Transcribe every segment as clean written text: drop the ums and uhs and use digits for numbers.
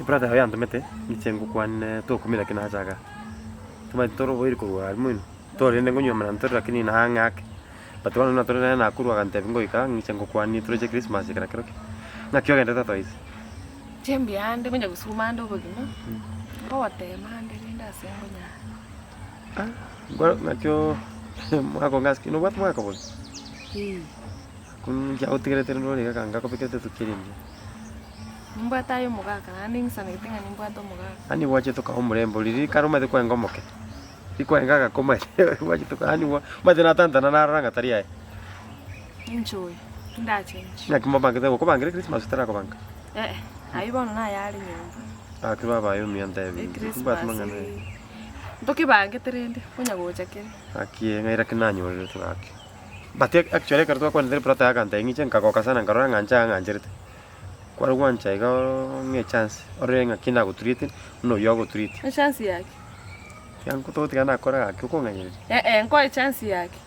brother hoya ntumete nichengu kwan to kumira kina hajaga tuma toro boiri kurwa almuin to rende ngonyo mana ntoro lakini na hangak patwana na toro na kurwa kan tebi ngoika nichengu kwan ni troje Christmas kana kroke na kyo genda tato is tembi ande menya kusuma ndo bogino ngote mande linda sengo nya ngwa ngakyo mwako ngaski no wat mwako bol kun kya utigere tero ri kanga ko pekete tukirindi nimba tayo mugaka nani sana itenga nimba to mugaka ani wache to ka umurembo riri karuma de kwa ngomoke ikwa ngaga koma wache to ka ani wa mate na tanta na naranga taria enjoy nda change na kimba bange ko bange Christmas tara ko bange ayi bono na yali nyumba kiba bayo mi antabi ba mangane ndoki bange terende konya gocha kere akie ngaira kinanyo rero to aki bate actually karto kwa ndere prota kanta ingi chen kakoka sana ngaro nganja nganjirite kwa rwancha iga nge chance orenga kinda guturite no yo guturite chance yake yangu to tigana kora akiko nganyiri ngo chance yake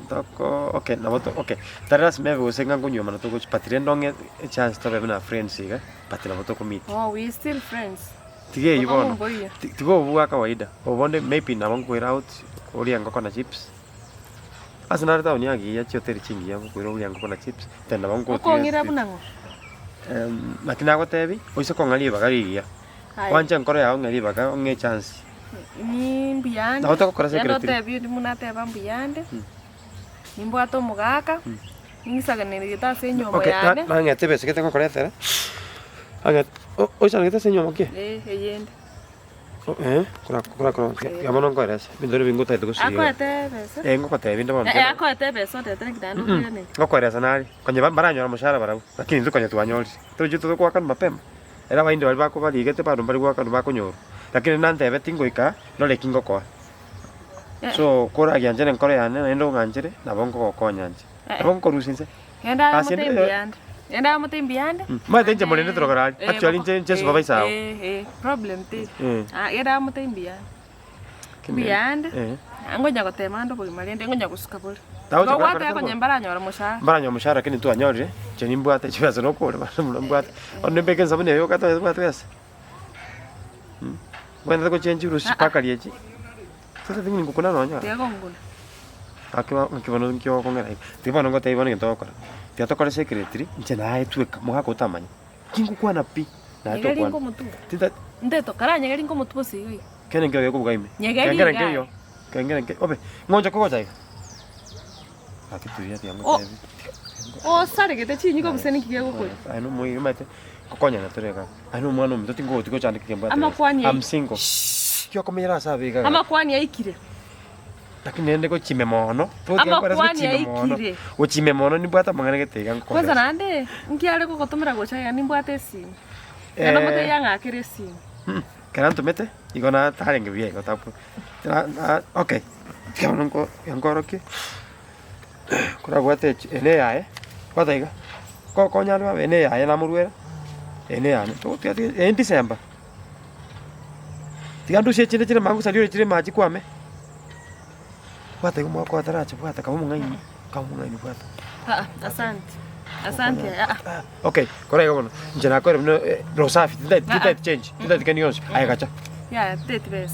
ndoko okay na boto okay taras meve usenga ngunyo mana to go patire ndonge chance to be na friends iga patira boto ko meet oh we still friends tige yibono tigo buga kawaida obonde maybe na bangu out ori ngoko na chips asana ta unya gi ya choteri chingi ya ko ori ngoko na chips tena bangu ko ngira bunango makina go tebi oise ko ngali bagari ya wanja nkoro ya ngali baga nge chance ni mbiyande na utako kora secret tebi ndi munate ba mbiyande nimbo ato mugaka ningisaga ne gita senyo mo yane na ngete bese que tengo correcta anga oisa ngete senyo mo ke yende kura ya mono ko eres bindore bingo tai to si akoete bese ngo ko tebi ndo mono akoete bese ote tene kitano ne ngo ko eres anali konye baranyo mushara barau lakini nzuko nyetu wanyoli to jitu ko kan mapema era bainde bali bako bali gete pa ndombali kwa kan bako nyoro lakini nante betingo ika no le kingo ko so kora yanjene nkore yane ndo nganjire na bongo ko konyanje bongo rusinse yenda mutembiande yenda mutembiande ma tenje molende trogarali actually nje supervisor problem ti yenda mutembiande biande ngonya ko temando bo malende ngonya kusuka bole ngo wate ko nyembara nyora mushara lakini tu anyore cheni mbwate chibazo no kore mbwate onne beken sabune yo kata mbwate yes wenda ko chenji rusi pakalieji sasa tingi ngukuna no nyora yego nguna akiwa no nkyo ko ngara tiba no ngote ibone to kora tia to kora secretary nje nae tueka muhako tamanya kingu kwa na pi na to kwa tita ndeto karanya gari ngo mutu bosi yo kene ngyo yo kubuga ime kengere ngyo kengere ngyo obe ngonja ko jai akituria tia ngo sare gete chinyi ko buseni kiye ko ano moi mate kokonya na toreka ano mwana mtoto ngo tiko chande kemba amakwani am single kyo komera sabe ga amakwani aikire lakini nende ko chime mono to tia kwa chime mono o chime mono ni bwata mangana getega ngo kwanza nande ngiare ko gotomera gocha ya ni bwate simu na mote yanga akire simu kana tumete igona tarenge bie go tapu okay kyo nonko yankoro ki kura bwate ene ya kwata iga ko nyalo ene ya na murwera ene ya to tia en December tigandu chire mangu salio chire maji kwame kwata igo mwako ataracha kwata kama mungaini kwata asante okay kora igo njana ko no safi tita change tita tikanions ayagacha ya tetbes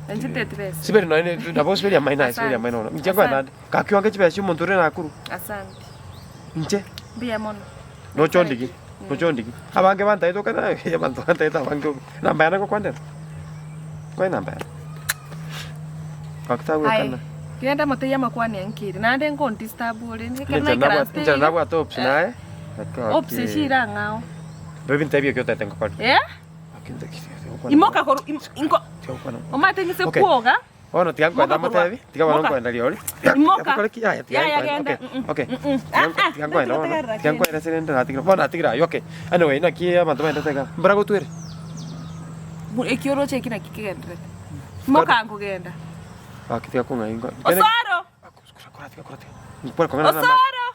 anje tetbes siberi na boss beri amaina no njengwa nande kakyo ange chibesi umuntu ure nakuru asante nje bia mono no chondigi abange banta ito kana ya bantu banta ito abange namba yana ko kwandera kwa namba kakta we kana kenda mote ya makwani ankiri nande ngo disturb ore ni kana ikara nje na bwa tops nae ops shira ngao bebin tabia kyo tatengo kwa akinda kiri imoka ko inko omate ngise kuoga ono tiga kwenda matevi tiga wana kwenda liori imoka ya okay tiga kwenda serenda tiga bona tiga okay anyway na kia manto menda tega brago tuere ekioro chekina kikigenda imoka ngugenda akitiga kunga ingo osaro por comer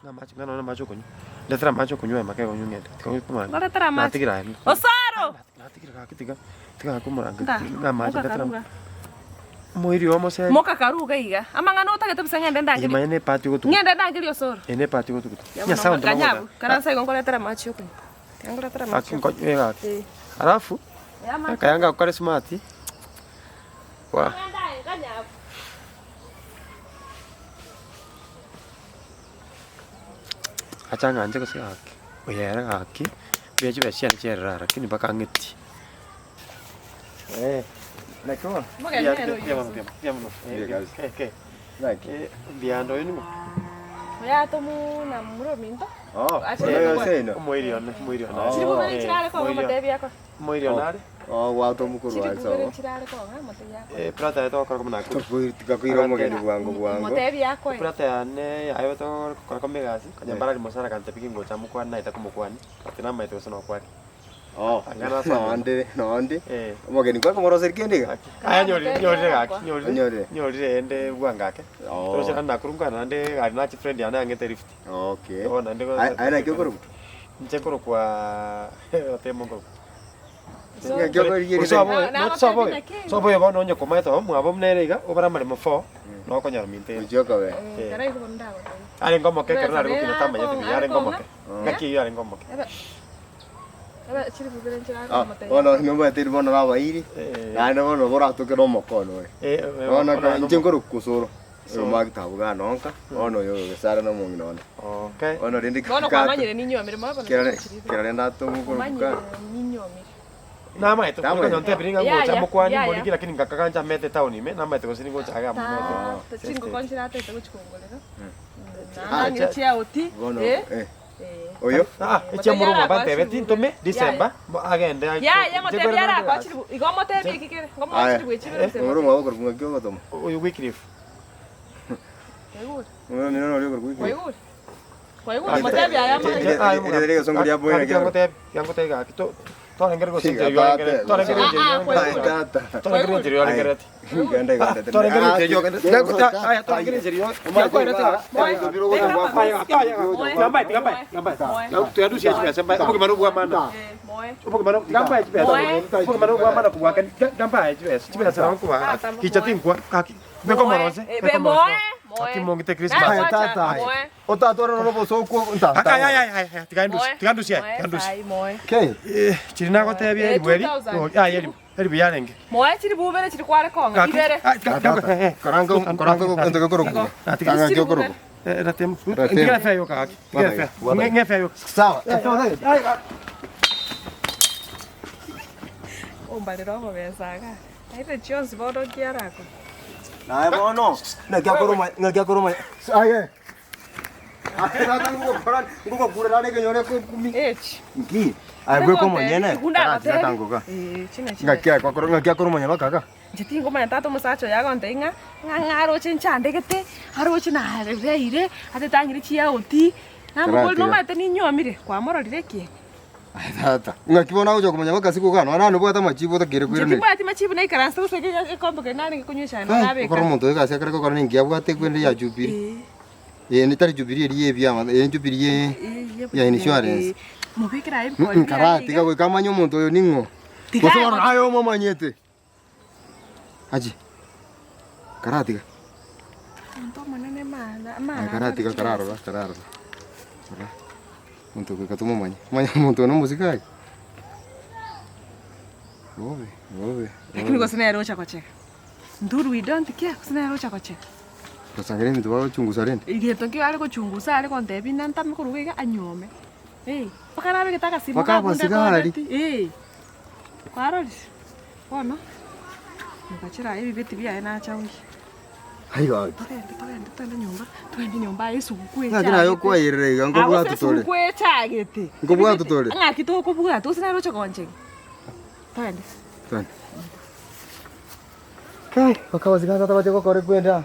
na macho kunyu letra macho kunyu ya makego kunyu ngende tiga kuma ngora tara macho tiga osaro tiga kumuranga na macho letra moiri omo se moka karuga iga amangano utagete busengende ndangiri imane pati go tu ngende ndangiri osoro ene pati go tu nya sound kanyabu karansa igo ngora tara macho kunyu ngora tara macho akinko ega alafu Kayanga ukore smart. Wa. Achanga anje kosiyaki. Oyera gaki. Beje beshia cherara lakini mpaka ngeti. Nakoma. Biando yenu. Ya tomu na muro minto. Moiriona. Chiri bubere chirare ko matebi yako. Moirionare. Wa tomu ko Chiri wa bubere so. chirare ko matebi yako. Prata to kora kumna ku. Tukakiro mogeni bwangu. Matebi yako. Prata ne ayo to kora komegasi. Kanyambara limosara kante pikingo chamu kwa na ita kumukwani. Atina maito sono kwani. Angana nondi. Mogeni kwa komoro serikendi. Aya nyori ende bwangake. To shana nakurunga nande ari na friend yana ngete rift. Okay. Nande ko. Aina kyokoro. Nchekoro kwa otemongo. Sobo yabo no nyoko maito mwabo mnerega obara mare mafo no konyara minte. Ujoka we. Karai ko ndawo. Ari ngomo ke kerna ro kina tama yete ari ngomo ke. Ngaki ari ngomo ke. Eba chiri bubere chirare ko matebi. Ono ngomba tiri bona baba iri. Nande bona bora tukero mokono we. Ono ka nchengoro kusoro. Magitabuga nonka. Ono yo gesara no mungi none. Okay. Ono rindi Kono kwa manyire ninyo amire mabona. Kera nda to mukuru Manyire ninyo amire. Na mai to ko nyonte biringa ngo chamo kwani mboni kila kini ngakakanja mete town ime na mai to sini ngo chaga mete. To chingo konchira te to chikongolero. Na ngichia oti. Oyo? Echa murumo bante betinto me December agende. Ya motebi ara kwa chiri. Igo motebi kikere. Ngomo chiri bwe chiri. Murumo okor bunga kyo gotomo. Oyo Wycliffe. Kwaigur. No okor Wycliffe. Kwaigur motebi aya mo. Ederega songo dia boy ngake. Yango tega kito. Tore ngere go sinje yo ngere. Tore ngere yo. Tore ngere yo ngere. Ganda ganda. Tore ngere yo ngere. Aya tore ngere yo. Ya ko era ta. Gambai. Tu adu sia sia sampai upo maru bua mana. Upo maru gambai sia. Upo maru bua mana bua kan gambai sia. Sia sa ko wa. Kichatin ko kaki. Be ko moronse. Be moe. Aki mongite Christmas. Tata. Ota toro no boso ko unta. Ay. Tigandu sia. Okay. Chirina ko te bia weri. Eri biyanenge. Moe chiri bubere chiri kware konga. Ibere. Karango ndo ko ko. Tanga kyo ko. Era tempo. Tiga feio kaki. Tiga feio. Ninguém feio. Sawa. Ombali roho besaga. Aire Jones bodo kiarako. Nae bono. Ngakya koroma. Aye. Akira tangu koran. Nguko kurana ke nyore ko kumi. Ki. Ai gwe ko monyene. Tangu ka. China. Ngakya koroma nyaba kaka. Jitingo ma tato musacho yago ndenga. Ngaro chinchande kete. Haro china reire. Ate tangiri chia oti. Namugol no mate ninyo amire. Kwa moro direki. Tata. Ngakibona ujo kumanya bakasiku kana ana bwata machibo ta kire kwire. Jitingo ati machibo na ikaransa usege ekombo ke nani kunyusha na nabe. Ko romonto ka se kare ko kana ngia bwate kwende ya jubiri. Ni tari jubiri eri ebya ma jubiri ya insurance. Mubikira import. Karati ka kama nyomonto yo ningo. Koso ayo mamanyete. Aji. Karati ka. Ndo manene mana. Karati ka kararo. Untuk ke ketemu manya monto no musika. Ove. Lakini kwa sana rocha kwa cheka. Nduru we don't care kwa sana rocha kwa cheka. Kasangere mtu wa chunguza rende. Ile toki ale ko chunguza ale ko ndebi nanta mko ruga anyome. Pakana be kitaka simu ka bunda. Kwa roli. Ona. Nikachira hivi vitu vya aina changi. Hayo. Twende nyumba. Twende nyumba Yesu kukwe. Ngakira yo kwa irega ngobwa tutole. Kukwe chagete. Ngobwa tutole. Ngakito ko buga to sina rocha konje. Twende. Kai, wakawazi kaza tabate ko kore kwenda.